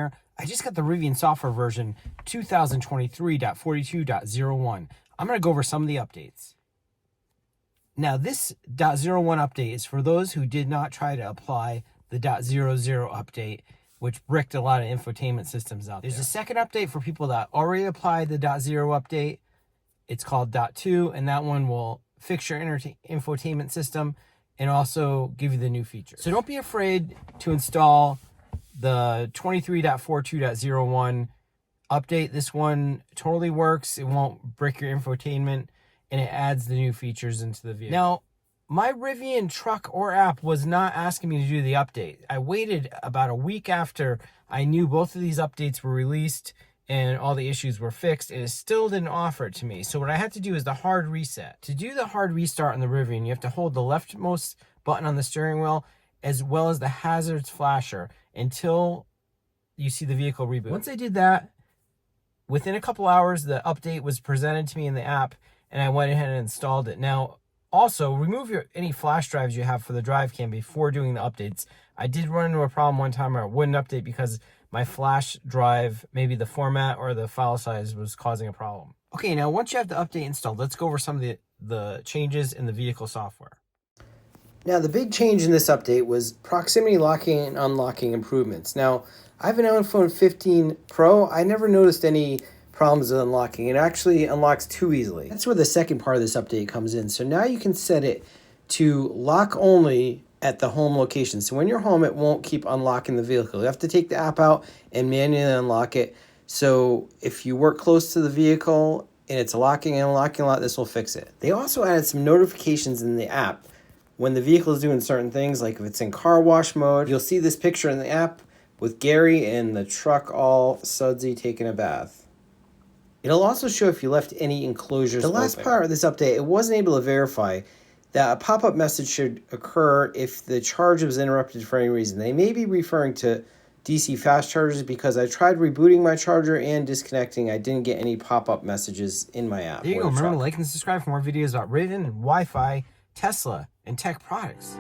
here. I just got the Rivian software version 2023.42.01. I'm going to go over some of the updates. Now, this .01 update is for those who did not try to apply the .00 update, which bricked a lot of infotainment systems out there. There's a second update for people that already applied the .0 update. It's called .2, and that one will fix your infotainment system and also give you the new features. So don't be afraid to install the 23.42.01 update. This one totally works. It won't break your infotainment, and it adds the new features into the vehicle. Now, my Rivian truck or app was not asking me to do the update. I waited about a week after I knew both of these updates were released and all the issues were fixed, and it still didn't offer it to me. So what I had to do is the hard reset. To do the hard restart on the Rivian, you have to hold the leftmost button on the steering wheel as well as the hazards flasher until you see the vehicle reboot. Once I did that, within a couple hours, the update was presented to me in the app, and I went ahead and installed it. Now, also, remove any flash drives you have for the drive cam before doing the updates. I did run into a problem one time where it wouldn't update because my flash drive, maybe the format or the file size was causing a problem. Okay, now once you have the update installed, let's go over some of the changes in the vehicle software. Now, the big change in this update was proximity locking and unlocking improvements. Now, I have an iPhone 15 Pro. I never noticed any problems with unlocking. It actually unlocks too easily. That's where the second part of this update comes in. So now you can set it to lock only at the home location. So when you're home, it won't keep unlocking the vehicle. You have to take the app out and manually unlock it. So if you work close to the vehicle and it's locking and unlocking a lot, this will fix it. They also added some notifications in the app when the vehicle is doing certain things, like if it's in car wash mode. You'll see this picture in the app with Gary and the truck all sudsy taking a bath. It'll also show if you left any enclosures open. The last part of this update, it wasn't able to verify that a pop-up message should occur if the charge was interrupted for any reason. They may be referring to DC fast chargers because I tried rebooting my charger and disconnecting. I didn't get any pop-up messages in my app. There you go. Remember to like and subscribe for more videos about Rivian and Wi-Fi, Tesla, and tech products.